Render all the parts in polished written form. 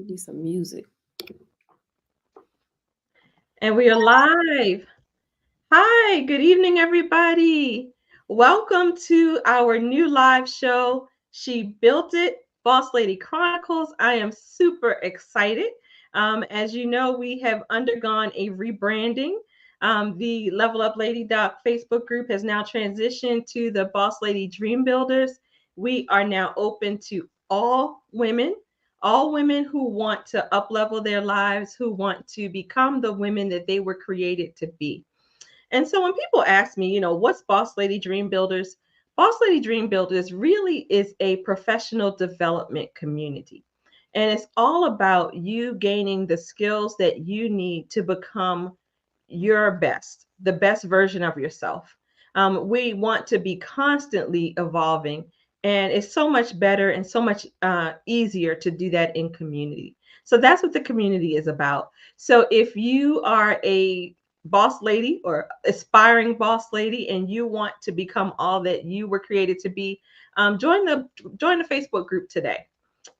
Do some music. And we are live. Hi, good evening, everybody. Welcome to our new live show, She Built It, Boss Lady Chronicles. I am super excited. As you know, we have undergone a rebranding. The Level Up Lady Doc Facebook group has now transitioned to the Boss Lady Dream Builders. We are now open to all women who want to uplevel their lives, who want to become the women that they were created to be. And so when people ask me, what's Boss Lady Dream Builders? Boss Lady Dream Builders really is a professional development community. And it's all about you gaining the skills that you need to become your best, the best version of yourself. We want to be constantly evolving, and it's so much better and so much easier to do that in community. So that's what the community is about. So if you are a boss lady or aspiring boss lady and you want to become all that you were created to be, join the Facebook group today.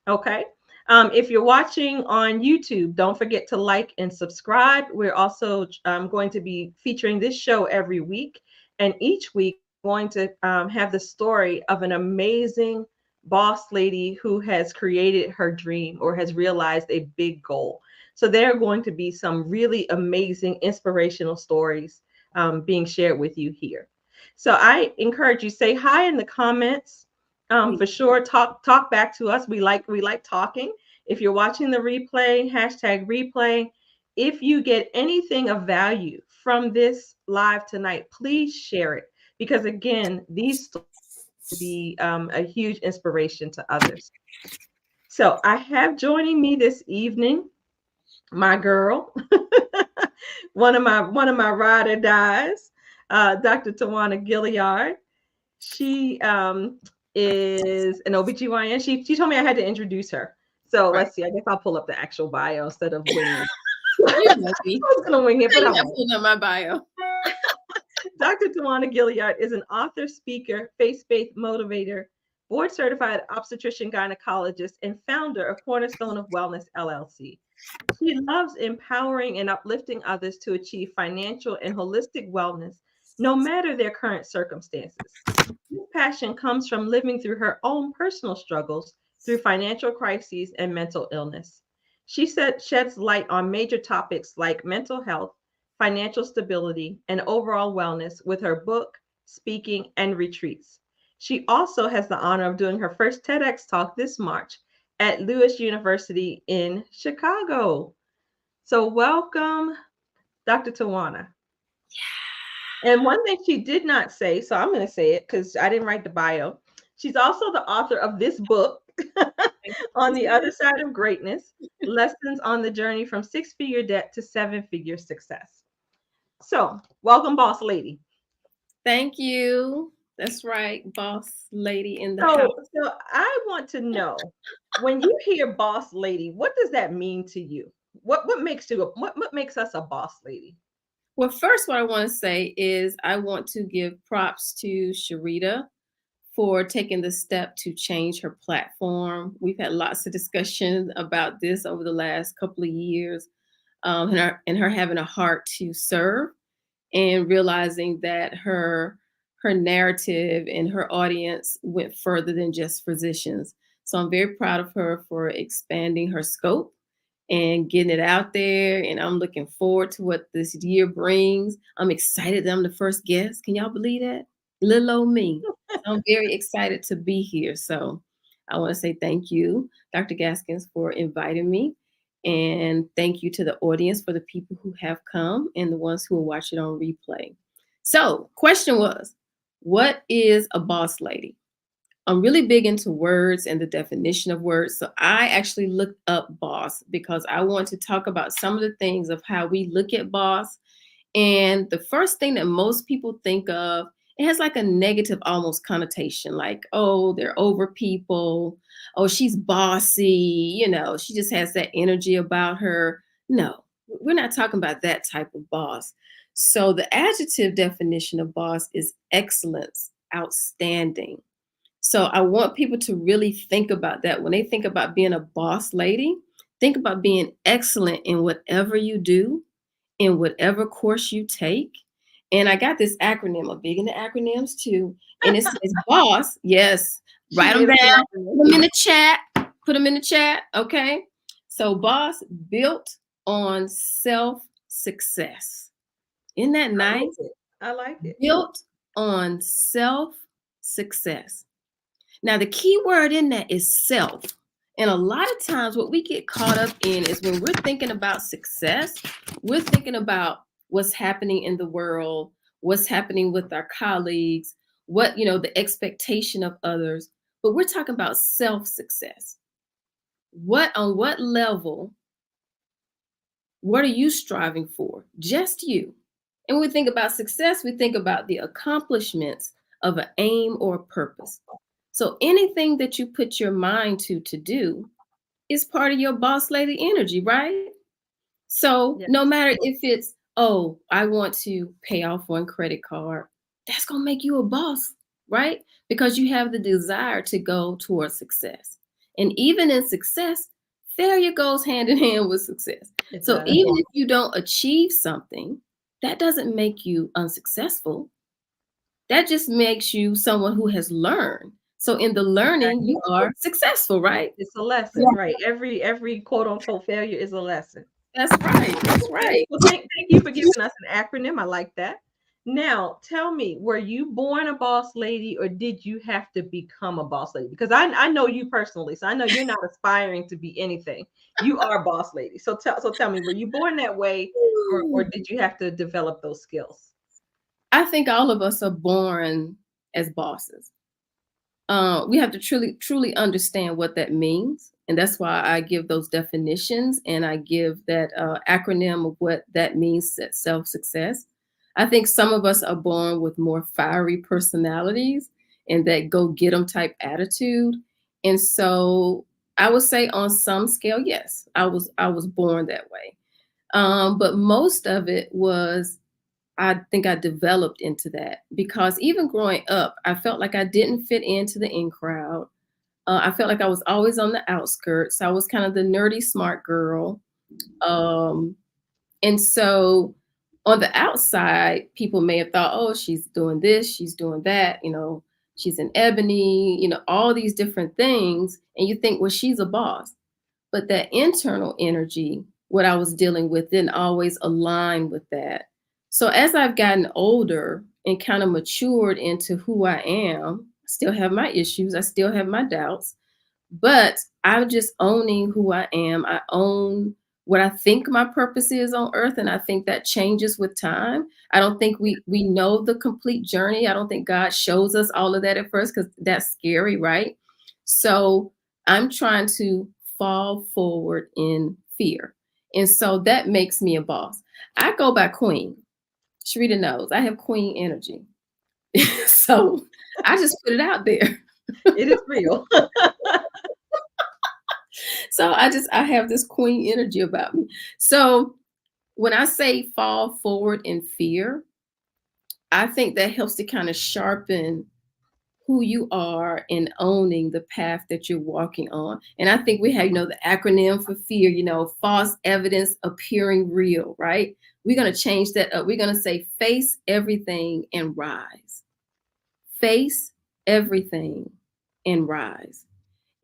Okay. If you're watching on YouTube, don't forget to like and subscribe. We're also going to be featuring this show every week. And each week, we're going to have the story of an amazing boss lady who has created her dream or has realized a big goal. So there are going to be some really amazing inspirational stories being shared with you here. So I encourage you, say hi in the comments. For sure, talk back to us. We like talking. If you're watching the replay, hashtag replay. If you get anything of value from this live tonight, please share it, because again, these stories will be a huge inspiration to others. So I have joining me this evening my girl, one of my ride or dies, Dr. Tawanna Gilliard. She is an OBGYN. She told me I had to introduce her. So Right. let's see. I guess I'll pull up the actual bio instead of winging. You I know me. was gonna wing it, I but I ain't not won't. putting up my bio. Dr. Tawanna Gilliard is an author, speaker, faith-based motivator, board certified obstetrician gynecologist, and founder of Cornerstone of Wellness LLC. She loves empowering and uplifting others to achieve financial and holistic wellness, no matter their current circumstances. This passion comes from living through her own personal struggles through financial crises and mental illness. Sheds light on major topics like mental health, financial stability, and overall wellness with her book, speaking, and retreats. She also has the honor of doing her first TEDx talk this March at Lewis University in Chicago. So, welcome, Dr. Tawana. And one thing she did not say, so I'm going to say it because I didn't write the bio. She's also the author of this book, On the Other Side of Greatness, Lessons on the Journey from Six-Figure Debt to Seven-Figure Success. So, welcome, boss lady. Thank you. That's right, boss lady in the house. So I want to know, when you hear boss lady, what does that mean to you? What makes us a boss lady? Well, first, what I want to say is I want to give props to Sharita for taking the step to change her platform. We've had lots of discussion about this over the last couple of years, and her having a heart to serve and realizing that her narrative and her audience went further than just physicians. So I'm very proud of her for expanding her scope and getting it out there. And I'm looking forward to what this year brings. I'm excited that I'm the first guest. Can y'all believe that? Little old me. So I'm very excited to be here. So I want to say thank you, Dr. Gaskins, for inviting me. And thank you to the audience for the people who have come and the ones who will watch it on replay. So, question was, what is a boss lady? I'm really big into words and the definition of words. So I actually looked up boss because I want to talk about some of the things of how we look at boss. And the first thing that most people think of, it has like a negative almost connotation, like, oh, they're over people. Oh, she's bossy. She just has that energy about her. No, we're not talking about that type of boss. So the adjective definition of boss is excellence, outstanding. So I want people to really think about that. When they think about being a boss lady, Think about being excellent in whatever you do, in whatever course you take. And I got this acronym. I'm big into acronyms too. And it says BOSS. Yes. Write She them is an down. acronym. Put them in the chat. Put them in the chat. Okay. So BOSS, built on self success. Isn't that I like nice? it. I like it. Built on self success. Now, the key word in that is self. And a lot of times, what we get caught up in is when we're thinking about success, we're thinking about what's happening in the world, what's happening with our colleagues, what, the expectation of others. But we're talking about self success. On what level, what are you striving for? Just you. And when we think about success, we think about the accomplishments of an aim or a purpose. So anything that you put your mind to do is part of your boss lady energy, right? So Yes. no matter if it's, oh, I want to pay off one credit card, that's going to make you a boss, right? Because you have the desire to go towards success. And even in success, failure goes hand in hand with success. It So does. even if you don't achieve something, that doesn't make you unsuccessful. That just makes you someone who has learned. So in the learning, Exactly. you are successful, right? It's a lesson, Yeah. right? Every quote unquote failure is a lesson. That's right. That's Okay. right. Well, thank you for giving us an acronym. I like that. Now, tell me, were you born a boss lady or did you have to become a boss lady? Because I know you personally, so I know you're not aspiring to be anything. You are a boss lady. So tell me, were you born that way or did you have to develop those skills? I think all of us are born as bosses. We have to truly understand what that means. And that's why I give those definitions and I give that acronym of what that means, self success. I think some of us are born with more fiery personalities and that go get 'em type attitude. And so I would say on some scale, yes, I was born that way. But most of it was, I think I developed into that because even growing up, I felt like I didn't fit into the in crowd. I felt like I was always on the outskirts. I was kind of the nerdy smart girl. Um, and so on the outside, people may have thought, oh, she's doing this, she's doing that, she's an ebony, all these different things. And you think, well, she's a boss. But that internal energy, what I was dealing with, didn't always align with that. So as I've gotten older and kind of matured into who I am, I still have my issues, I still have my doubts, but I'm just owning who I am. I own what I think my purpose is on earth, and I think that changes with time. I don't think we know the complete journey. I don't think God shows us all of that at first because that's scary, right? So I'm trying to fall forward in fear. And so that makes me a boss. I go by Queen. Sharita knows I have Queen energy. So I just put it out there. It is real. So I have this queen energy about me. So when I say fall forward in fear, I think that helps to kind of sharpen who you are in owning the path that you're walking on. And I think we have, the acronym for fear, false evidence appearing real, right? We're going to change that up. We're going to say face everything and rise. Face everything and rise.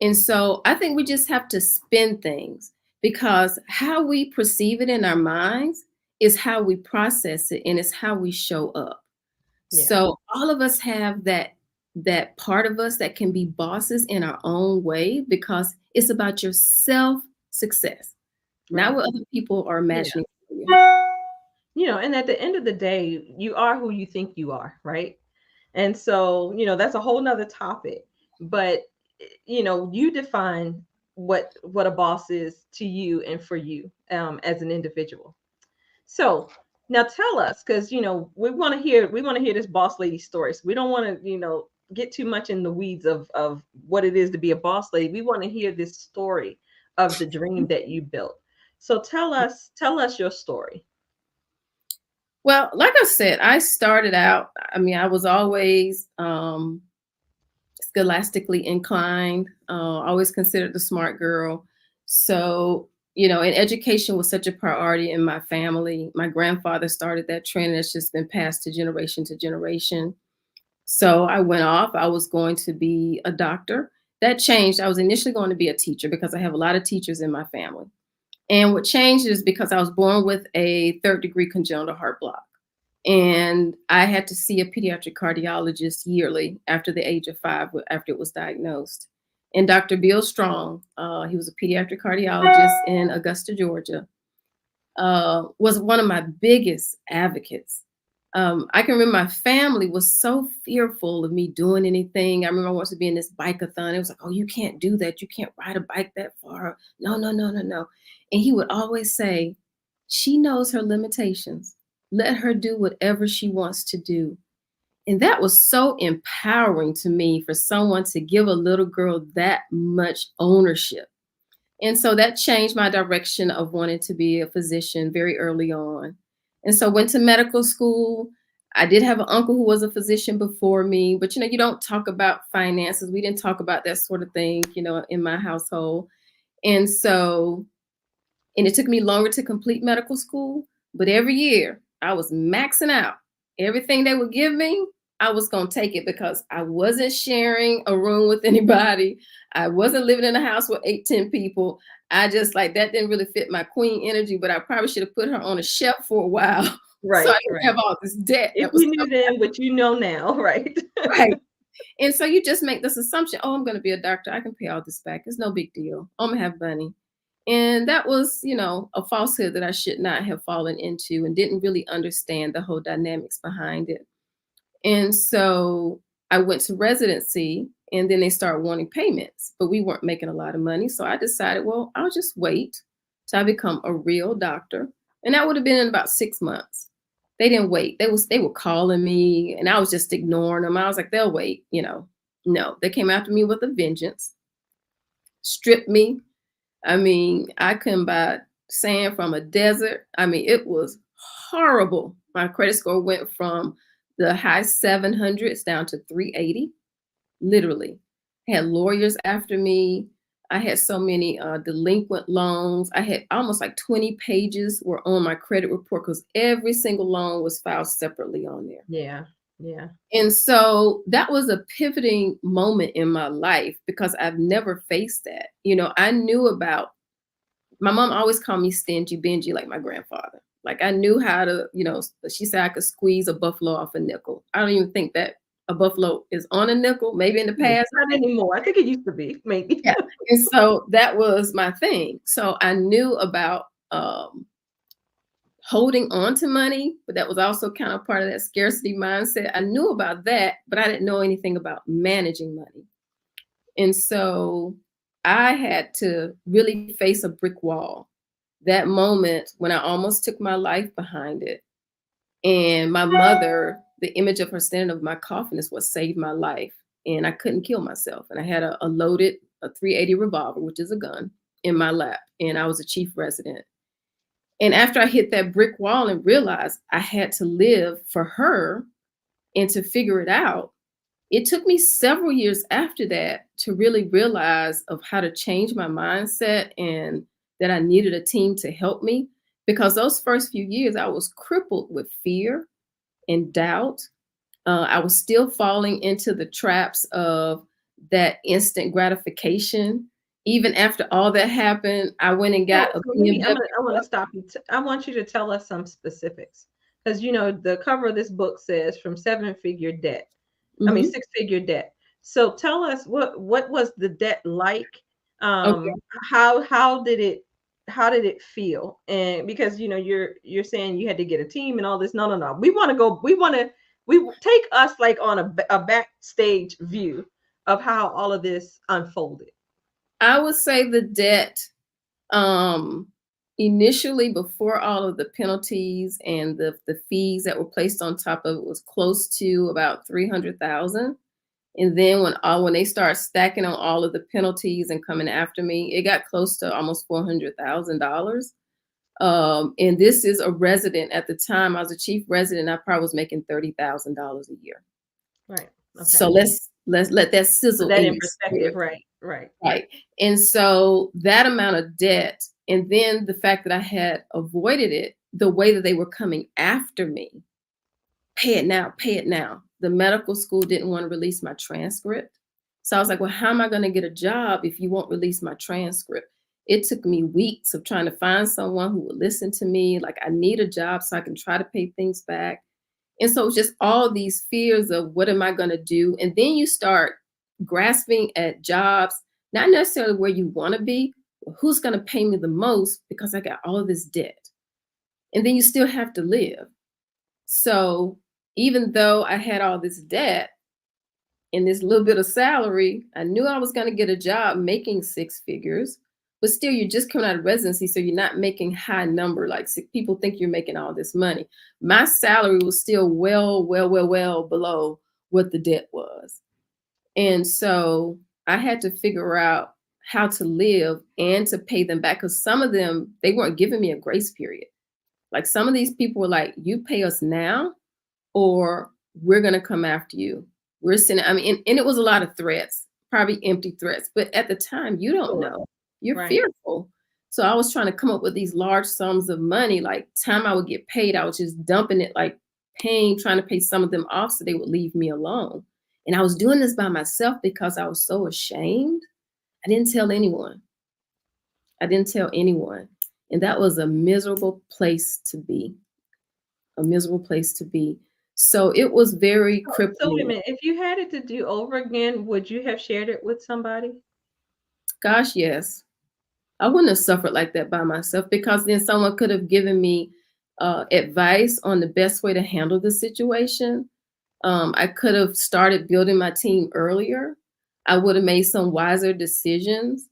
And so I think we just have to spin things because how we perceive it in our minds is how we process it and it's how we show up. Yeah. So all of us have that part of us that can be bosses in our own way because it's about your self success, Right. not what other people are Yeah. imagining for you. And at the end of the day, you are who you think you are, right? And so, that's a whole nother topic. But you define what a boss is to you and for you as an individual. So now tell us, because we want to hear this boss lady story. So we don't want to, get too much in the weeds of what it is to be a boss lady. We want to hear this story of the dream that you built. So tell us your story. Well, like I said, I started out, I was always scholastically inclined, always considered the smart girl. So And education was such a priority in my family. My grandfather started that trend, and it's just been passed to generation to generation. So I went off. I was going to be a doctor. That changed. I was initially going to be a teacher because I have a lot of teachers in my family. And what changed is because I was born with a third-degree congenital heart block. And I had to see a pediatric cardiologist yearly after the age of 5, after it was diagnosed. And Dr. Bill Strong, he was a pediatric cardiologist in Augusta, Georgia, was one of my biggest advocates. I can remember my family was so fearful of me doing anything. I remember I wanted to be in this bike-a-thon. It was like, oh, you can't do that. You can't ride a bike that far. No, no, no, no, no. And he would always say, she knows her limitations. Let her do whatever she wants to do. And that was so empowering to me for someone to give a little girl that much ownership. And so that changed my direction of wanting to be a physician very early on. And so went to medical school. I did have an uncle who was a physician before me, but you don't talk about finances. We didn't talk about that sort of thing, in my household. And so, and it took me longer to complete medical school, but every year I was maxing out everything they would give me. I was going to take it because I wasn't sharing a room with anybody. I wasn't living in a house with 8, 10 people. I just that didn't really fit my queen energy, but I probably should have put her on a shelf for a while. Right. So I didn't have all this debt. If you knew then what you know now, right? Right. And so you just make this assumption, oh, I'm going to be a doctor. I can pay all this back. It's no big deal. I'm going to have money. And that was, a falsehood that I should not have fallen into and didn't really understand the whole dynamics behind it. And so I went to residency and then they started wanting payments, but we weren't making a lot of money. So I decided, well, I'll just wait till I become a real doctor. And that would have been in about 6 months. They didn't wait. They were calling me and I was just ignoring them. I was like, they'll wait, No, they came after me with a vengeance, stripped me. I mean, I couldn't buy sand from a desert. I mean, it was horrible. My credit score went from the high 700s down to 380, literally. I had lawyers after me. I had so many delinquent loans. I had almost 20 pages were on my credit report because every single loan was filed separately on there. Yeah. Yeah. And so that was a pivoting moment in my life because I've never faced that. I knew about, my mom always called me stingy, bingy like my grandfather. I knew how to, she said I could squeeze a buffalo off a nickel. I don't even think that a buffalo is on a nickel, maybe in the past. Not anymore. I think it used to be, maybe. Yeah. And so that was my thing. So I knew about holding on to money, but that was also kind of part of that scarcity mindset. I knew about that, but I didn't know anything about managing money. And so I had to really face a brick wall. That moment when I almost took my life behind it. And my mother, the image of her standing over my coffin is what saved my life. And I couldn't kill myself. And I had a loaded, a 380 revolver, which is a gun, in my lap. And I was a chief resident. And after I hit that brick wall and realized I had to live for her and to figure it out, it took me several years after that to really realize of how to change my mindset and that I needed a team to help me, because those first few years I was crippled with fear and doubt. I was still falling into the traps of that instant gratification. Even after all that happened, I went and got a BMW. I want to stop you. I want you to tell us some specifics because the cover of this book says from 7-figure debt. I mean 6-figure debt. So tell us what was the debt like? Okay. How did it feel? And because you're saying you had to get a team and all this. No. We take us on a backstage view of how all of this unfolded. I would say the debt initially, before all of the penalties and the fees that were placed on top of it, was close to about 300,000. And then when they start stacking on all of the penalties and coming after me, it got close to almost $400,000. And this is a resident. At the time I was a chief resident, I probably was making $30,000 a year. Right. Okay. So let's let that sizzle that in perspective. Right. Right. And so that amount of debt And then the fact that I had avoided it, the way that they were coming after me, pay it now, pay it now. The medical school didn't want to release my transcript. So I was like, well, how am I going to get a job if you won't release my transcript? It took me weeks of trying to find someone who would listen to me. Like, I need a job so I can try to pay things back. And so it's just all these fears of what am I going to do? And then you start grasping at jobs, not necessarily where you want to be, but who's going to pay me the most because I got all of this debt. And then you still have to live. So even though I had all this debt and this little bit of salary, I knew I was going to get a job making six figures. But still, you're just coming out of residency, so you're not making high number. Like, people think you're making all this money. My salary was still well below what the debt was. And so I had to figure out how to live and to pay them back, because some of them, they weren't giving me a grace period. Like, some of these people were like, you pay us now or we're going to come after you. We're sending, and it was a lot of threats, probably empty threats. But at the time, you don't know. You're Right. fearful. So I was trying to come up with these large sums of money. Like, time I would get paid, I was just dumping it, like trying to pay some of them off so they would leave me alone. And I was doing this by myself because I was so ashamed. I didn't tell anyone. And that was a miserable place to be. So it was very crippling. So wait a minute, if you had it to do over again, would you have shared it with somebody? Gosh, yes. I wouldn't have suffered like that by myself, because then someone could have given me advice on the best way to handle the situation. I could have started building my team earlier. I would have made some wiser decisions.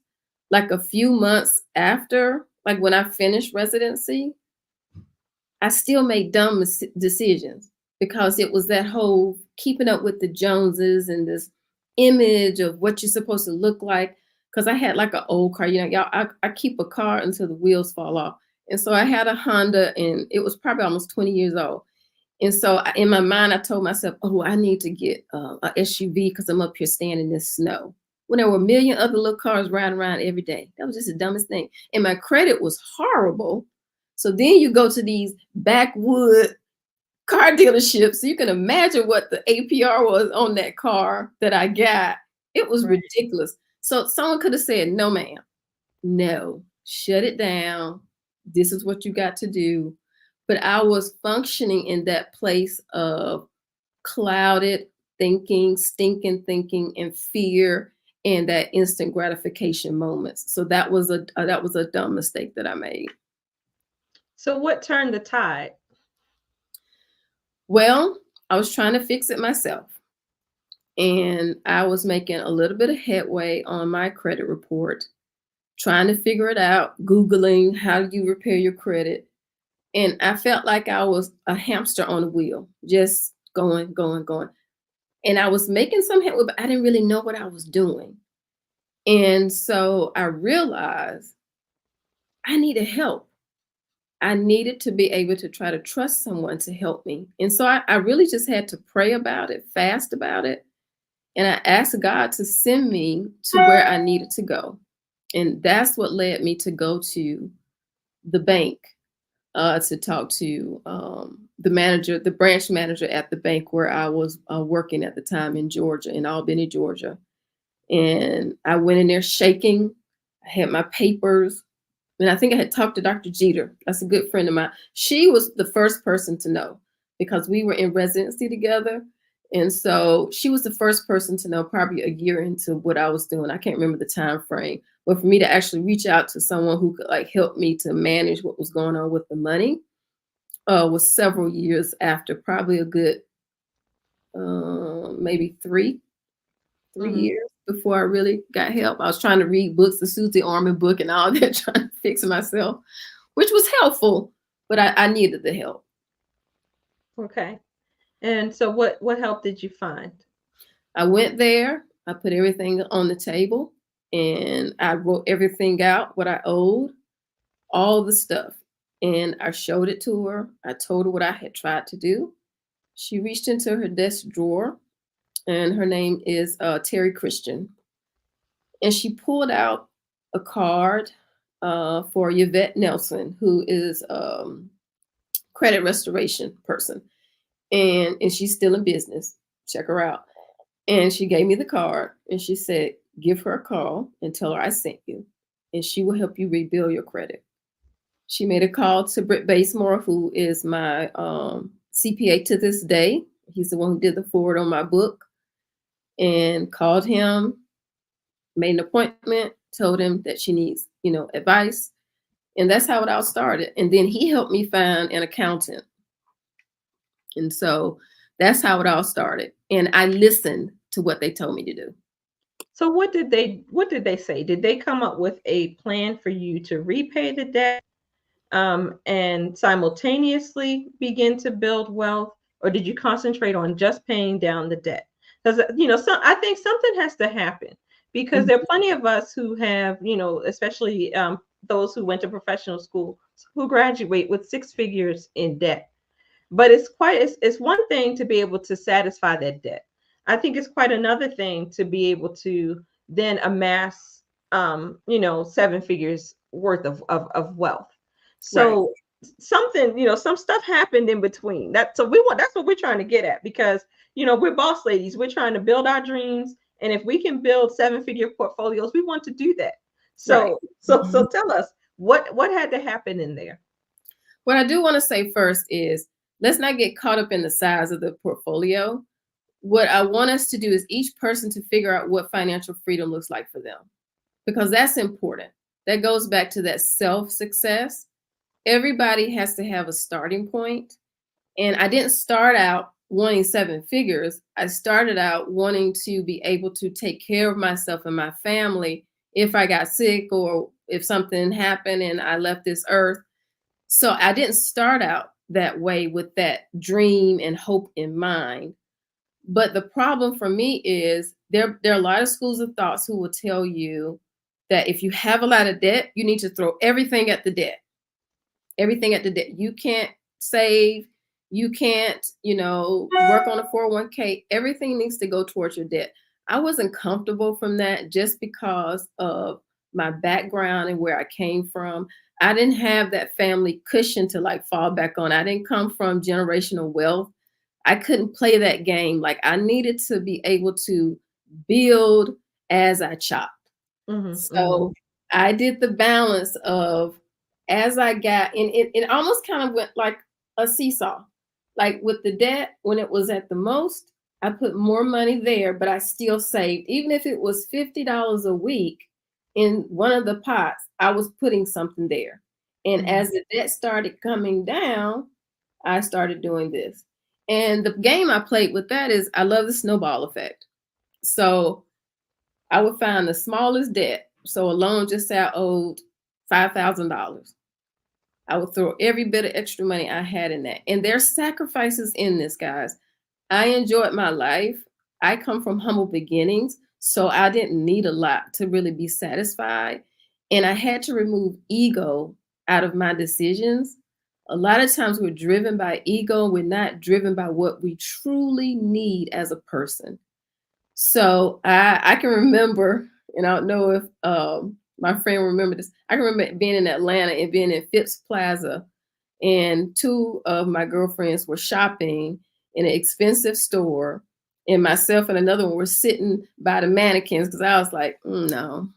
Like, a few months after, like when I finished residency, I still made dumb decisions, because it was that whole keeping up with the Joneses and this image of what you're supposed to look like. Because I had like an old car, y'all, I keep a car until the wheels fall off. And so I had a Honda, and it was probably almost 20 years old. And so in my mind, I told myself, oh, I need to get a SUV because I'm up here staying in this snow, when there were a million other little cars riding around every day. That was just the dumbest thing. And my credit was horrible. So then you go to these backwood car dealerships. So you can imagine what the APR was on that car that I got. It was ridiculous. So someone could have said, no, ma'am, no, shut it down. This is what you got to do. But I was functioning in that place of clouded thinking, stinking thinking, and fear, and that instant gratification moments. So that was a dumb mistake that I made. So what turned the tide? Well, I was trying to fix it myself. And I was making a little bit of headway on my credit report, trying to figure it out, Googling how do you repair your credit. And I felt like I was a hamster on a wheel, just going. And I was making some headway, but I didn't really know what I was doing. And so I realized I needed help. I needed to be able to try to trust someone to help me. And so I really just had to pray about it, fast about it. And I asked God to send me to where I needed to go. And that's what led me to go to the bank to talk to the branch manager at the bank where I was working at the time in Georgia, in Albany, Georgia. And I went in there shaking. I had my papers. And I think I had talked to Dr. Jeter. That's a good friend of mine. She was the first person to know, because we were in residency together. And so she was the first person to know, probably a year into what I was doing. I can't remember the time frame. But for me to actually reach out to someone who could like help me to manage what was going on with the money was several years after, probably a good maybe three years before I really got help. I was trying to read books, the Susie Orman book and all that, trying to fix myself, which was helpful, but I needed the help. Okay. And so what help did you find? I went there, I put everything on the table, and I wrote everything out, what I owed, all the stuff. And I showed it to her. I told her what I had tried to do. She reached into her desk drawer, and her name is Terry Christian. And she pulled out a card for Yvette Nelson, who is credit restoration person, and she's still in business. Check her out. And she gave me the card, and she said, "Give her a call and tell her I sent you, and she will help you rebuild your credit." She made a call to Britt Basemore, who is my CPA to this day. He's the one who did the forward on my book, and called him, made an appointment, told him that she needs, advice. And that's how it all started. And then he helped me find an accountant. And so that's how it all started. And I listened to what they told me to do. So what did they say? Did they come up with a plan for you to repay the debt and simultaneously begin to build wealth, or did you concentrate on just paying down the debt? Because I think something has to happen, because there are plenty of us who have, especially those who went to professional school, who graduate with six figures in debt. But it's one thing to be able to satisfy that debt. I think it's quite another thing to be able to then amass seven figures worth of wealth. Right. So something, some stuff happened in between. That's what we're trying to get at, because we're boss ladies. We're trying to build our dreams. And if we can build seven-figure portfolios, we want to do that. So Right. so tell us what had to happen in there. What I do want to say first is, let's not get caught up in the size of the portfolio. What I want us to do is each person to figure out what financial freedom looks like for them, because that's important. That goes back to that self-success. Everybody has to have a starting point. And I didn't start out wanting seven figures. I started out wanting to be able to take care of myself and my family if I got sick or if something happened and I left this earth. So I didn't start out that way with that dream and hope in mind. But the problem for me is there are a lot of schools of thoughts who will tell you that if you have a lot of debt, you need to throw everything at the debt. Everything at the debt. You can't save. You can't, work on a 401k. Everything needs to go towards your debt. I wasn't comfortable from that just because of my background and where I came from. I didn't have that family cushion to like fall back on. I didn't come from generational wealth. I couldn't play that game. Like, I needed to be able to build as I chopped. So I did the balance of, as I got, and it almost kind of went like a seesaw. Like with the debt, when it was at the most, I put more money there, but I still saved. Even if it was $50 a week in one of the pots, I was putting something there. And as the debt started coming down, I started doing this. And the game I played with that is, I love the snowball effect. So I would find the smallest debt. So a loan, just say I owed $5,000. I would throw every bit of extra money I had in that. And there's sacrifices in this, guys. I enjoyed my life. I come from humble beginnings, so I didn't need a lot to really be satisfied. And I had to remove ego out of my decisions. A lot of times we're driven by ego. We're not driven by what we truly need as a person. So I can remember, and I don't know if my friend remember this. I can remember being in Atlanta and being in Phipps Plaza, and two of my girlfriends were shopping in an expensive store, and myself and another one were sitting by the mannequins, because I was like, no,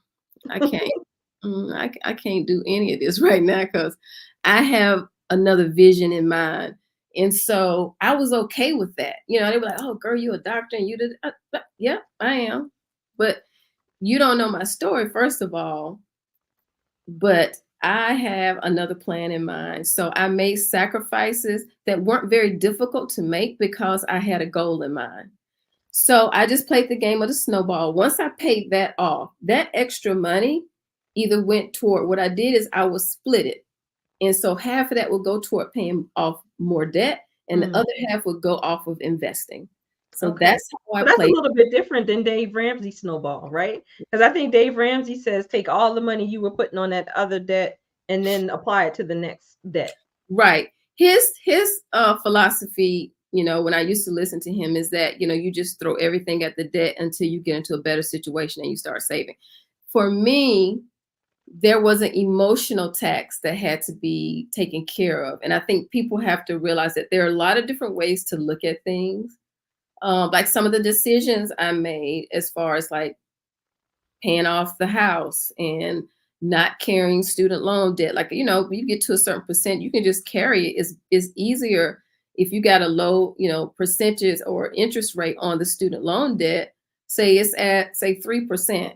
I can't. I can't do any of this right now, because I have another vision in mind. And so I was okay with that. They were like, "Oh, girl, you a doctor and you did." Yeah, I am. But you don't know my story, first of all. But I have another plan in mind. So I made sacrifices that weren't very difficult to make because I had a goal in mind. So I just played the game of the snowball. Once I paid that off, that extra money either went toward, what I did is I would split it. And so half of that would go toward paying off more debt, and the other half would go off of investing. So Okay. that's how I So that's a played. little bit different than Dave Ramsey snowball, right? Because I think Dave Ramsey says take all the money you were putting on that other debt and then apply it to the next debt. Right. His philosophy, when I used to listen to him, is that, you just throw everything at the debt until you get into a better situation and you start saving. For me, there was an emotional tax that had to be taken care of. And I think people have to realize that there are a lot of different ways to look at things. Like some of the decisions I made as far as like paying off the house and not carrying student loan debt. Like, when you get to a certain percent, you can just carry it. It's easier if you got a low, percentage or interest rate on the student loan debt. Say it's at say 3%,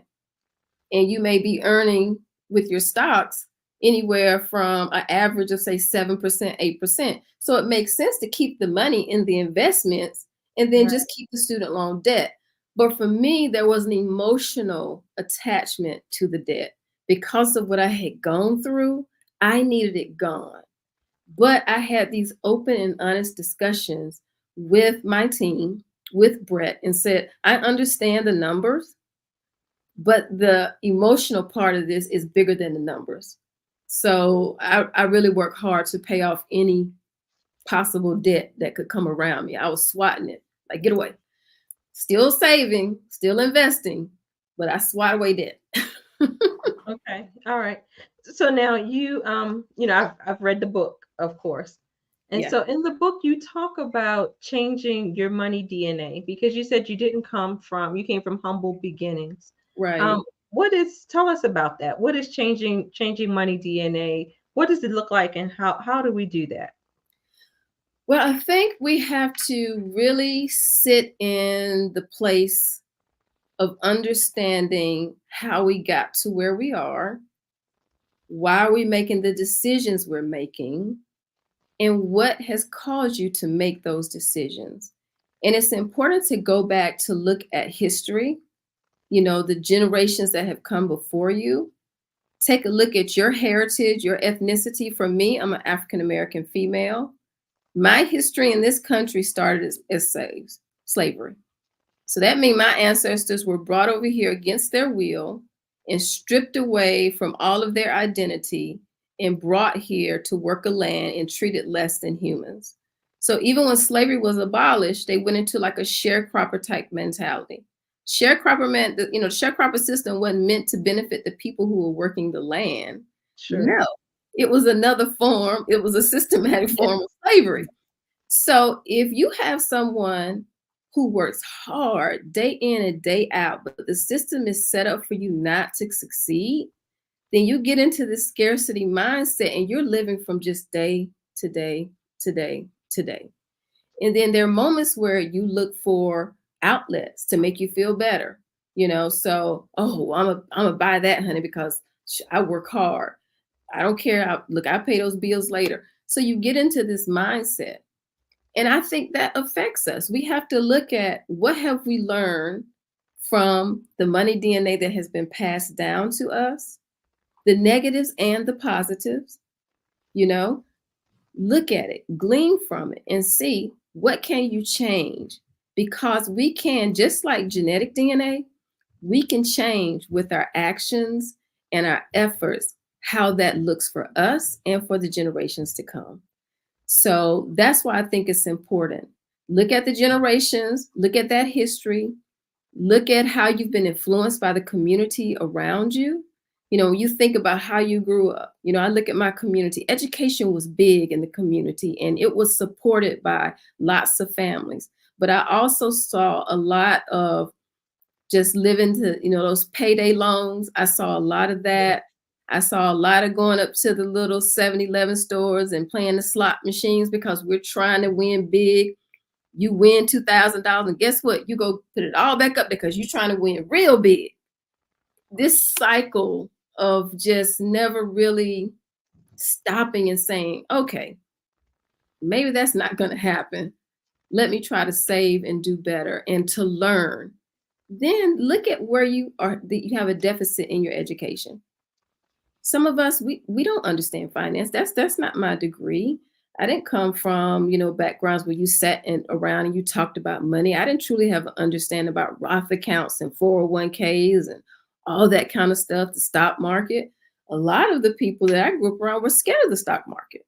and you may be earning with your stocks anywhere from an average of say 7%, 8%. So it makes sense to keep the money in the investments and then Right. just keep the student loan debt. But for me, there was an emotional attachment to the debt because of what I had gone through. I needed it gone. But I had these open and honest discussions with my team, with Brett, and said, I understand the numbers, but the emotional part of this is bigger than the numbers. So I really work hard to pay off any possible debt that could come around me. I was swatting it, like, get away. Still saving, still investing, but I swat away debt. Okay. All right. So now I've read the book, of course. And Yeah, so in the book, you talk about changing your money DNA because you said you came from humble beginnings. right. Tell us about that. What is changing money DNA? What does it look like and how do we do that? Well, I think we have to really sit in the place of understanding how we got to where we are, why are we making the decisions we're making, and what has caused you to make those decisions. And it's important to go back to look at history, the generations that have come before you. Take a look at your heritage, your ethnicity. For me, I'm an African American female. My history in this country started as slavery. So that means my ancestors were brought over here against their will and stripped away from all of their identity and brought here to work a land and treated less than humans. So even when slavery was abolished, they went into like a sharecropper type mentality. Sharecropper meant that, sharecropper system wasn't meant to benefit the people who were working the land. Sure. No, it was another form, it was a systematic Yeah. form of slavery. So if you have someone who works hard day in and day out, but the system is set up for you not to succeed, then you get into this scarcity mindset and you're living from just day to day to day to day. And then there are moments where you look for outlets to make you feel better. So, oh, I'm gonna buy that, honey, because I work hard. I don't care. I pay those bills later. So you get into this mindset. And I think that affects us. We have to look at what have we learned from the money DNA that has been passed down to us, the negatives and the positives, you know, look at it, glean from it and see what can you change, because we can, just like genetic DNA, we can change with our actions and our efforts how that looks for us and for the generations to come. So that's why I think it's important. Look at the generations, look at that history, look at how you've been influenced by the community around you. When you think about how you grew up, I look at my community. Education was big in the community and it was supported by lots of families. But I also saw a lot of just living to, those payday loans. I saw a lot of Yeah. that. I saw a lot of going up to the little 7-Eleven stores and playing the slot machines because we're trying to win big. You win $2,000 and guess what? You go put it all back up because you're trying to win real big. This cycle of just never really stopping and saying, okay, maybe that's not going to happen. Let me try to save and do better and to learn. Then look at where you are, that you have a deficit in your education. Some of us, we don't understand finance. That's not my degree. I didn't come from, backgrounds where you sat around and you talked about money. I didn't truly have an understanding about Roth accounts and 401ks and all that kind of stuff, the stock market. A lot of the people that I grew up around were scared of the stock market.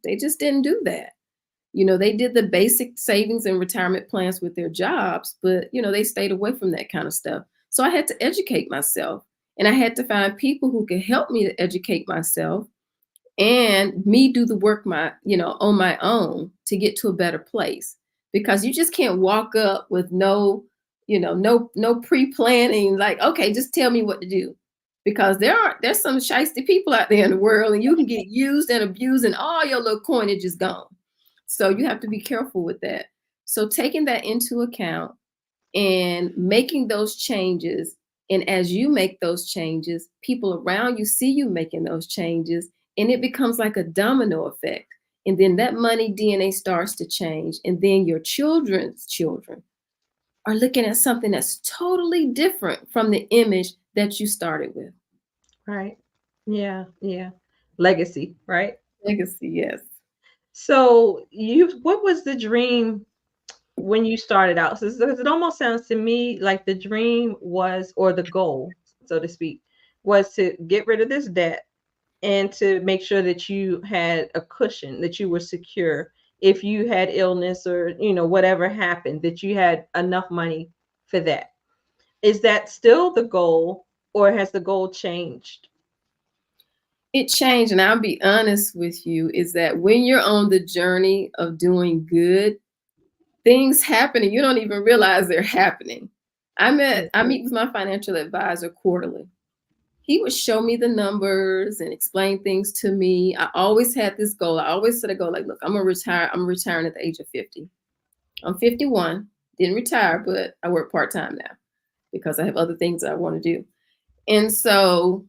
They just didn't do that. They did the basic savings and retirement plans with their jobs, but they stayed away from that kind of stuff. So I had to educate myself. And I had to find people who could help me to educate myself and me do the work on my own to get to a better place. Because you just can't walk up with no pre-planning, like, okay, just tell me what to do. Because there's some shiesty people out there in the world, and you can get used and abused and all your little coinage is gone. So you have to be careful with that. So taking that into account and making those changes. And as you make those changes, people around you see you making those changes, and it becomes like a domino effect. And then that money DNA starts to change. And then your children's children are looking at something that's totally different from the image that you started with. Right. Yeah. Yeah. Legacy, right? Legacy, yes. So what was the dream when you started out? So it almost sounds to me like the dream was, or the goal, so to speak, was to get rid of this debt and to make sure that you had a cushion, that you were secure if you had illness or, whatever happened, that you had enough money for that. Is that still the goal, or has the goal changed? It changed. And I'll be honest with you, is that when you're on the journey of doing good, things happen and you don't even realize they're happening. I meet with my financial advisor quarterly. He would show me the numbers and explain things to me. I always had this goal. I always set a goal like, look, I'm gonna retire. I'm retiring at the age of 50. I'm 51, didn't retire, but I work part-time now because I have other things that I want to do. And so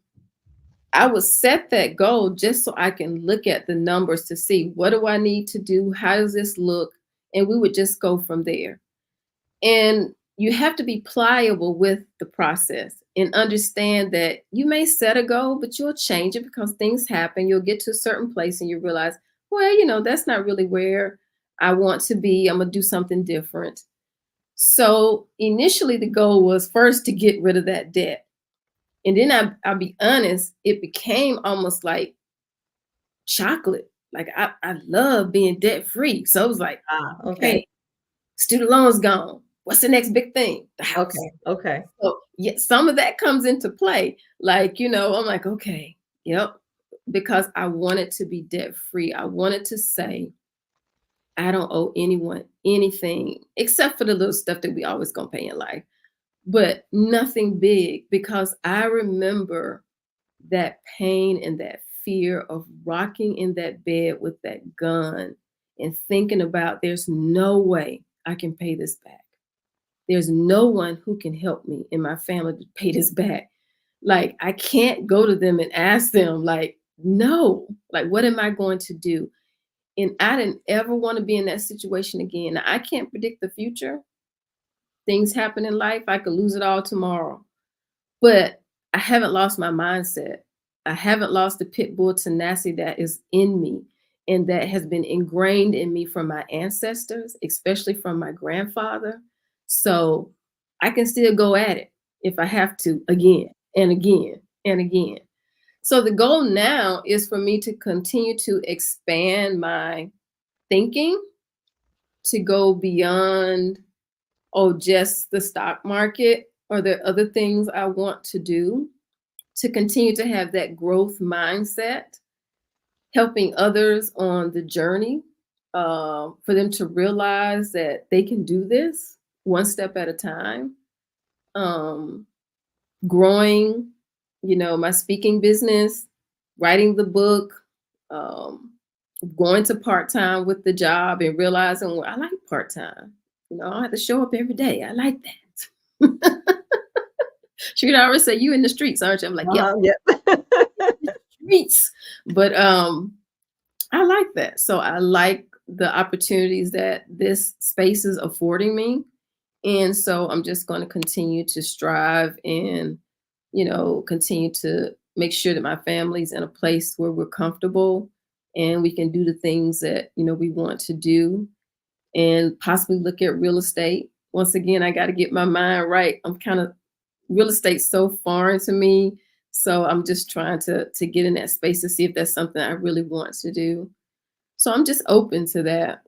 I would set that goal just so I can look at the numbers to see, what do I need to do? How does this look? And we would just go from there. And you have to be pliable with the process and understand that you may set a goal, but you'll change it because things happen. You'll get to a certain place and you realize, well, that's not really where I want to be. I'm going to do something different. So initially, the goal was first to get rid of that debt. And then I'll be honest, it became almost like chocolate. Like I love being debt free. So it was like, Okay. okay, student loans gone. What's the next big thing? The house. Okay. Okay. So yeah, some of that comes into play. Like, I'm like, okay, yep. Because I wanted to be debt free. I wanted to say, I don't owe anyone anything except for the little stuff that we always gonna pay in life, but nothing big, because I remember that pain and that fear of rocking in that bed with that gun and thinking about, there's no way I can pay this back. There's no one who can help me in my family to pay this back. Like, I can't go to them and ask them, like, no, like, what am I going to do? And I didn't ever want to be in that situation again. Now, I can't predict the future. Things happen in life. I could lose it all tomorrow. But I haven't lost my mindset. I haven't lost the pit bull tenacity that is in me and that has been ingrained in me from my ancestors, especially from my grandfather. So I can still go at it if I have to, again and again and again. So the goal now is for me to continue to expand my thinking, to go beyond, oh, just the stock market, or the other things I want to do, to continue to have that growth mindset, helping others on the journey, for them to realize that they can do this one step at a time. Um, Growing, my speaking business, writing the book, um, going to part-time with the job and realizing, well, I like part-time. I don't have to show up every day. I like that. She'd always say, you in the streets, aren't you? I'm like, yep, Yep. streets. But I like that. So I like the opportunities that this space is affording me. And so I'm just going to continue to strive and, continue to make sure that my family's in a place where we're comfortable and we can do the things that, we want to do, and possibly look at real estate. Once again, I got to get my mind right. I'm kind of, real estate's so foreign to me. So I'm just trying to get in that space to see if that's something I really want to do. So I'm just open to that.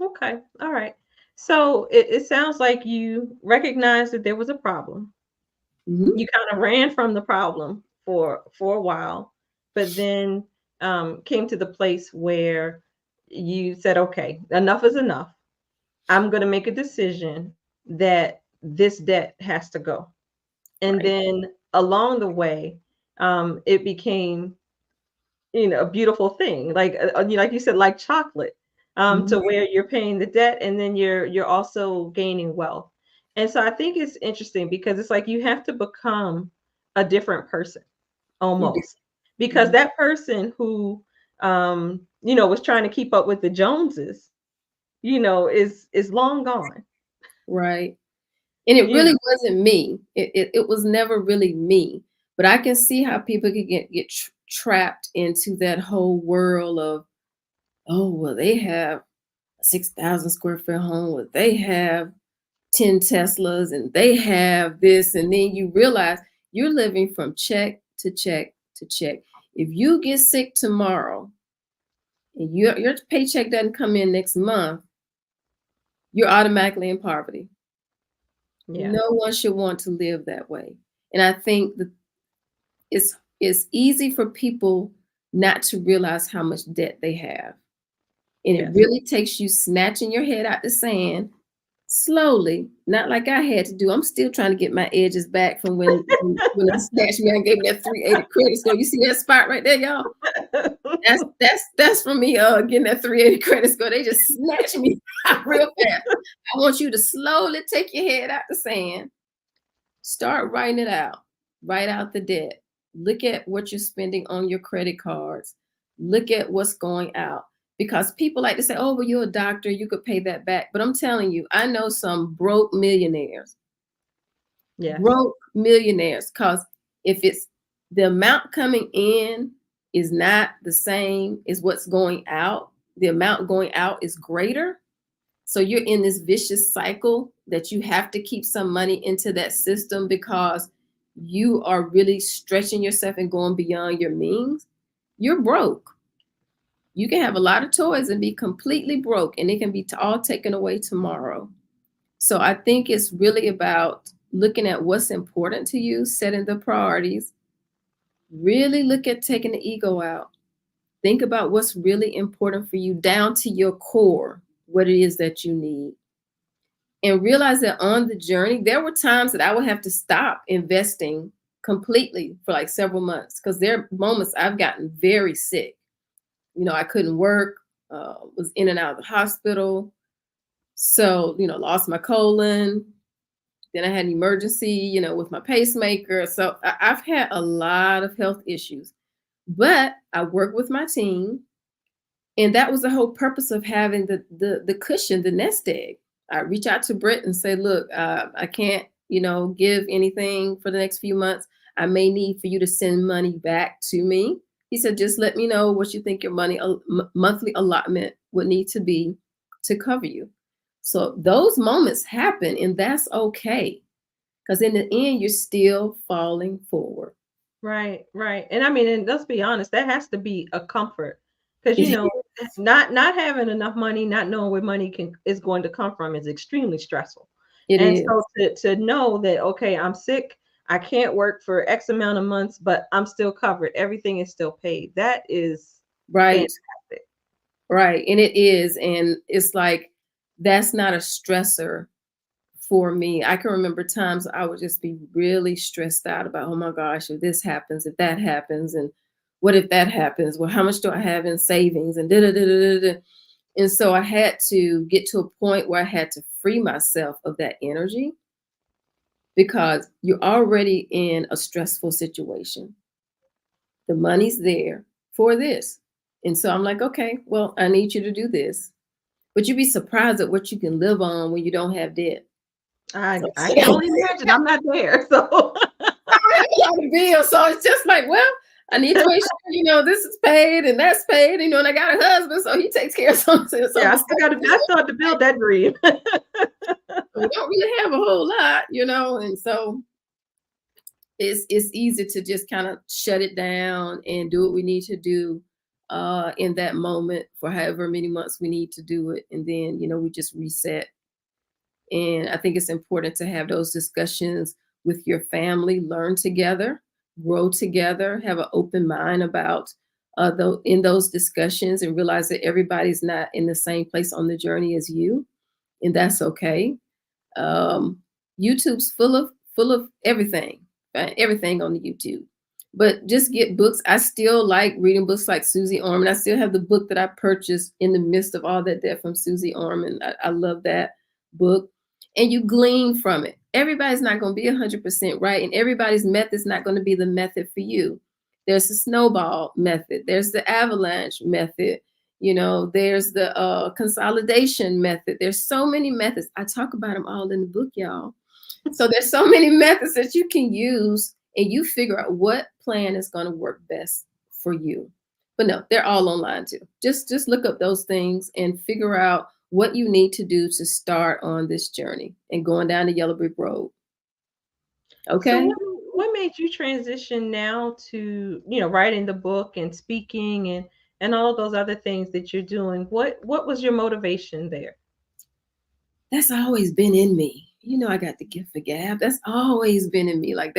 Okay. All right. So it sounds like you recognized that there was a problem. Mhm. You kind of ran from the problem for a while, but then came to the place where you said, okay, enough is enough. I'm going to make a decision that this debt has to go. And Right. then along the way, it became, a beautiful thing, like you said, like chocolate, to Mhm. where you're paying the debt and then you're also gaining wealth. And so I think it's interesting because it's like you have to become a different person You do. almost, because Mhm. that person who was trying to keep up with the Joneses, is long gone. Right. And it you know really wasn't me. It was never really me. But I can see how people could get trapped into that whole world of, oh, well, they have a 6,000 square foot home, or they have 10 Teslas, and they have this. And then you realize you're living from check to check to check. If you get sick tomorrow and your paycheck doesn't come in next month, you're automatically in poverty. yeah, No one should want to live that way. And I think that it's easy for people not to realize how much debt they have. And it yes. really takes you snatching your head out the sand slowly, not like I had to do. I'm still trying to get my edges back from when they snatched me and gave me that 380 credit score. You see that spot right there, y'all? That's from me getting that 380 credit score. They just snatched me out real fast. I want you to slowly take your head out the sand. Start writing it out. Write out the debt. Look at what you're spending on your credit cards. Look at what's going out. Because people like to say, oh, well, you're a doctor, you could pay that back. But I'm telling you, I know some Yes. broke millionaires, because if it's the amount coming in is not the same as what's going out, the amount going out is greater. So you're in this vicious cycle that you have to keep some money into that system because you are really stretching yourself and going beyond your means. You're broke. You can have a lot of toys and be completely broke, and it can be all taken away tomorrow. So I think it's really about looking at what's important to you, setting the priorities, really look at taking the ego out. Think about what's really important for you down to your core, what it is that you need. And realize that on the journey, there were times that I would have to stop investing completely for like several months, because there are moments I've gotten very sick. I couldn't work, was in and out of the hospital. So, lost my colon. Then I had an emergency, with my pacemaker. So I've had a lot of health issues, but I work with my team. And that was the whole purpose of having the cushion, the nest egg. I reach out to Brett and say, look, I can't, give anything for the next few months. I may need for you to send money back to me. He said, just let me know what you think your monthly allotment would need to be to cover you. So those moments happen, and that's okay. Because in the end, you're still falling forward. Right, right. And I mean, and let's be honest, that has to be a comfort because It not having enough money, not knowing where money can is going to come from is extremely stressful. And is. so to know that, okay, I'm sick, I can't work for X amount of months, but I'm still covered. Everything is still paid. That is Right. fantastic. Right. And it is. And it's like, that's not a stressor for me. I can remember times I would just be really stressed out about, oh my gosh, if this happens, if that happens, and what if that happens? Well, how much do I have in savings? And da da da da da. And so I had to get to a point where I had to free myself of that energy, because you're already in a stressful situation. The money's there for this. And so I'm like, okay, well, I need you to do this. But you'd be surprised at what you can live on when you don't have debt. So I can only imagine. I'm not there. So I have a lot of bills. So it's just like, well, I need to make sure, this is paid and that's paid, and I got a husband, so he takes care of some of the yeah, stuff. I still have to build that dream. We don't really have a whole lot, and so it's easy to just kind of shut it down and do what we need to do in that moment for however many months we need to do it. And then, we just reset. And I think it's important to have those discussions with your family, learn together, grow together, have an open mind about in those discussions, and realize that everybody's not in the same place on the journey as you, and that's okay. um, YouTube's full of everything, everything on the YouTube. But just get books. I still like reading books like Susie Orman. I still have the book that I purchased in the midst of all that from Susie Orman. I love that book. And you glean from it. Everybody's not going to be 100% right, and everybody's method is not going to be the method for you. There's the snowball method. There's the avalanche method. There's the consolidation method. There's so many methods. I talk about them all in the book, y'all. So there's so many methods that you can use, and you figure out what plan is going to work best for you. But no, they're all online too. Just look up those things and figure out what you need to do to start on this journey and going down the yellow brick road. Okay. So what made you transition now to, writing the book and speaking and all of those other things that you're doing? What was your motivation there? That's always been in me. I got the gift for gab. That's always been in me. Like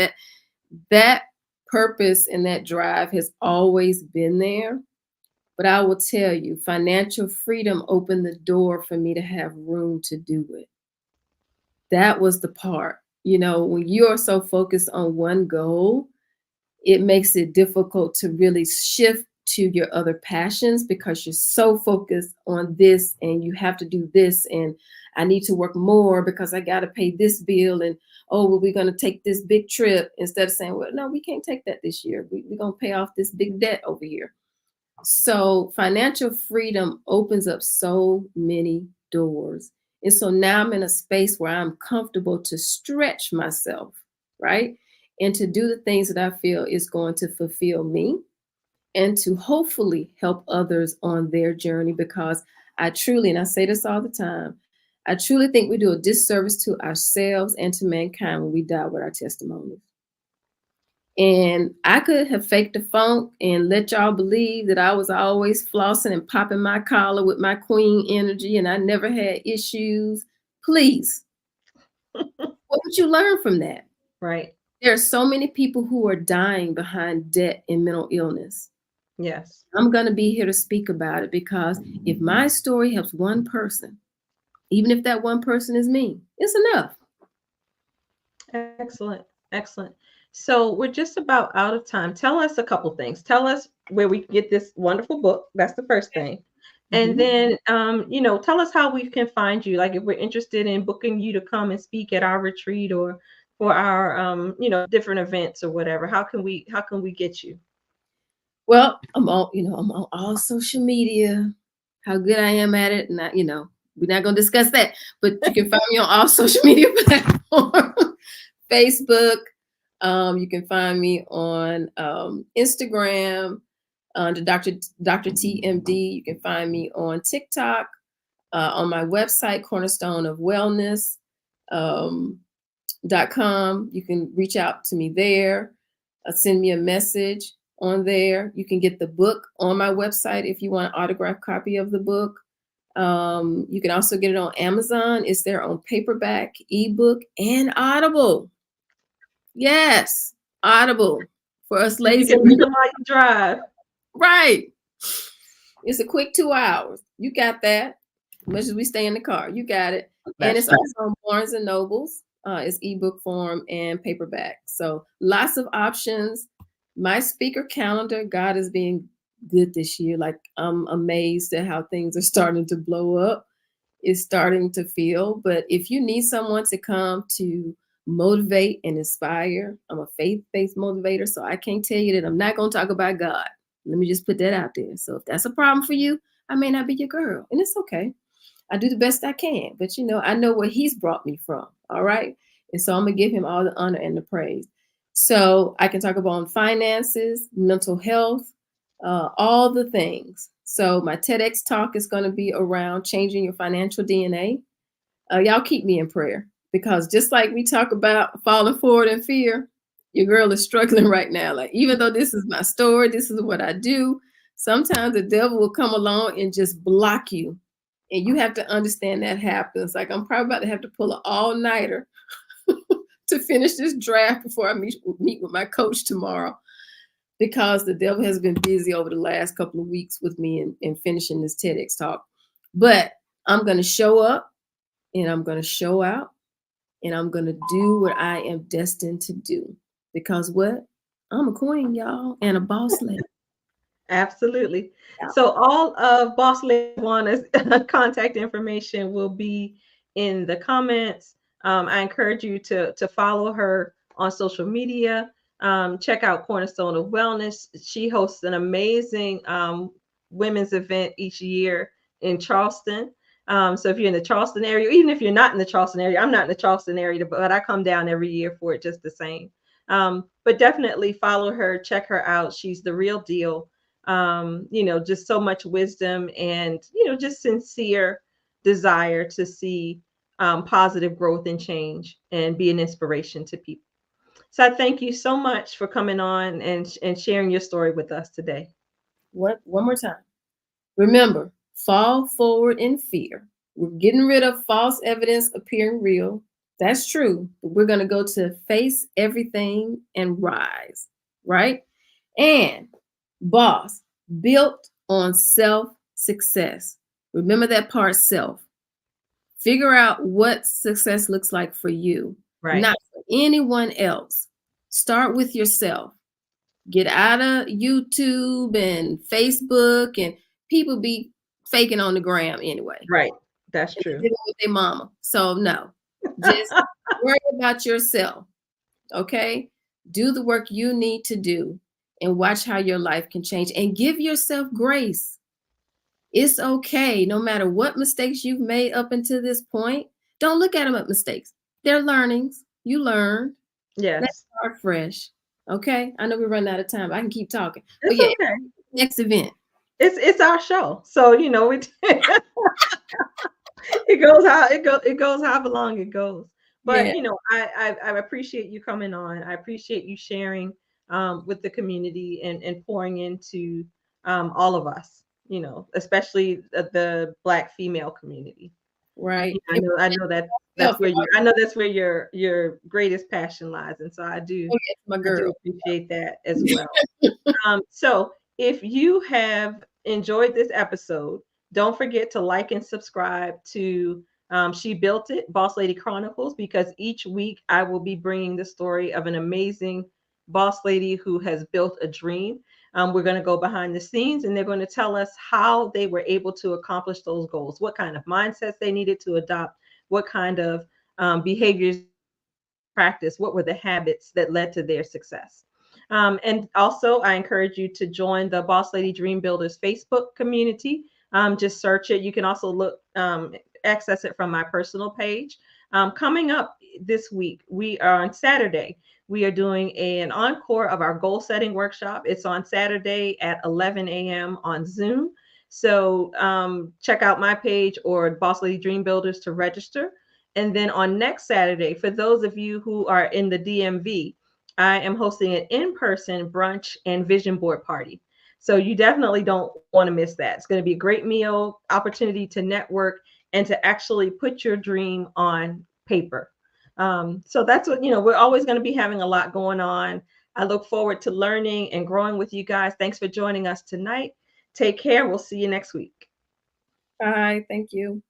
that purpose and that drive has always been there. But I will tell you, financial freedom opened the door for me to have room to do it. That was the part. When you are so focused on one goal, it makes it difficult to really shift to your other passions, because you're so focused on this and you have to do this, and I need to work more because I got to pay this bill, and well, we're going to take this big trip, instead of saying, well, no, we can't take that this year. We're going to pay off this big debt over here. So financial freedom opens up so many doors. And so now I'm in a space where I'm comfortable to stretch myself, right? And to do the things that I feel is going to fulfill me, and to hopefully help others on their journey, because I truly, and I say this all the time, I truly think we do a disservice to ourselves and to mankind when we die with our testimonies. And I could have faked the funk and let y'all believe that I was always flossing and popping my collar with my queen energy and I never had issues. Please, what would you learn from that? Right. There are so many people who are dying behind debt and mental illness. Yes. I'm going to be here to speak about it, because if my story helps one person, even if that one person is me, it's enough. Excellent. Excellent. So we're just about out of time. Tell us a couple things. Tell us where we can get this wonderful book. That's the first thing. And then, tell us how we can find you. Like if we're interested in booking you to come and speak at our retreat or for our, different events or whatever. How can we get you? Well, I'm on all social media. How good I am at it, and we're not going to discuss that. But you can find me on all social media platforms. Facebook. You can find me on Instagram under Dr. TMD. You can find me on TikTok, on my website, Cornerstone of Wellness. .com. You can reach out to me there. Send me a message on there. You can get the book on my website if you want an autographed copy of the book. You can also get it on Amazon. It's there on paperback, ebook, and Audible. Yes, Audible for us ladies. You can read them while you drive. Right. It's a quick 2 hours. You got that. As much as we stay in the car, you got it. And it's also on Barnes and Nobles. It's ebook form and paperback. So lots of options. My speaker calendar, God is being good this year. Like I'm amazed at how things are starting to blow up. It's starting to feel. But if you need someone to come to motivate and inspire, I'm a faith-based motivator. So I can't tell you that I'm not going to talk about God. Let me just put that out there. So if that's a problem for you, I may not be your girl. And it's okay. I do the best I can, but I know where he's brought me from. All right. And so I'm going to give him all the honor and the praise. So I can talk about finances, mental health, all the things. So my TEDx talk is going to be around changing your financial DNA. Y'all keep me in prayer, because just like we talk about falling forward in fear, your girl is struggling right now. Like, even though this is my story, this is what I do, sometimes the devil will come along and just block you. And you have to understand that happens. Like, I'm probably about to have to pull an all-nighter to finish this draft before I meet with my coach tomorrow, because the devil has been busy over the last couple of weeks with me in finishing this TEDx talk. But I'm going to show up, and I'm going to show out, and I'm going to do what I am destined to do. Because what? I'm a queen, y'all, and a boss lady. Absolutely. Yeah. So all of Boss Lady Tawanna's contact information will be in the comments. I encourage you to follow her on social media. Check out Cornerstone of Wellness. She hosts an amazing women's event each year in Charleston. So if you're in the Charleston area, even if you're not in the Charleston area, I'm not in the Charleston area, but I come down every year for it just the same. But definitely follow her, check her out. She's the real deal. Just so much wisdom and, just sincere desire to see positive growth and change and be an inspiration to people. So I thank you so much for coming on and sharing your story with us today. One more time. Remember, fall forward in fear. We're getting rid of false evidence appearing real. That's true. But we're going to go to face everything and rise, right? And boss, built on self success. Remember that part, self. Figure out what success looks like for you, Right. not for anyone else. Start with yourself. Get out of YouTube and Facebook, and people be faking on the gram anyway. Right. That's true. With their mama. So no, just worry about yourself. Okay. Do the work you need to do and watch how your life can change, and give yourself grace. It's okay. No matter what mistakes you've made up until this point, don't look at them as mistakes. They're learnings. You learn. Yes. Let's start fresh. Okay. I know we're running out of time. I can keep talking. It's But yeah, okay. next event. It's our show. So, it goes however long it goes. But Yeah. I appreciate you coming on. I appreciate you sharing with the community and pouring into all of us, especially the Black female community. Right. I know that's where your greatest passion lies, and so I do Oh, yes, my I do girl. appreciate that as well. So if you have enjoyed this episode, don't forget to like and subscribe to She Built It, Boss Lady Chronicles, because each week I will be bringing the story of an amazing boss lady who has built a dream. We're going to go behind the scenes, and they're going to tell us how they were able to accomplish those goals, what kind of mindsets they needed to adopt, what kind of behaviors practice, what were the habits that led to their success. And also, I encourage you to join the Boss Lady Dream Builders Facebook community. Just search it. You can also access it from my personal page. Coming up this week, we are on Saturday. We are doing an encore of our goal setting workshop. It's on Saturday at 11 a.m. on Zoom. So check out my page or Boss Lady Dream Builders to register. And then on next Saturday, for those of you who are in the DMV, I am hosting an in-person brunch and vision board party. So you definitely don't want to miss that. It's going to be a great meal, opportunity to network, and to actually put your dream on paper. So that's what, we're always going to be having a lot going on. I look forward to learning and growing with you guys. Thanks for joining us tonight. Take care. We'll see you next week. Bye. Thank you.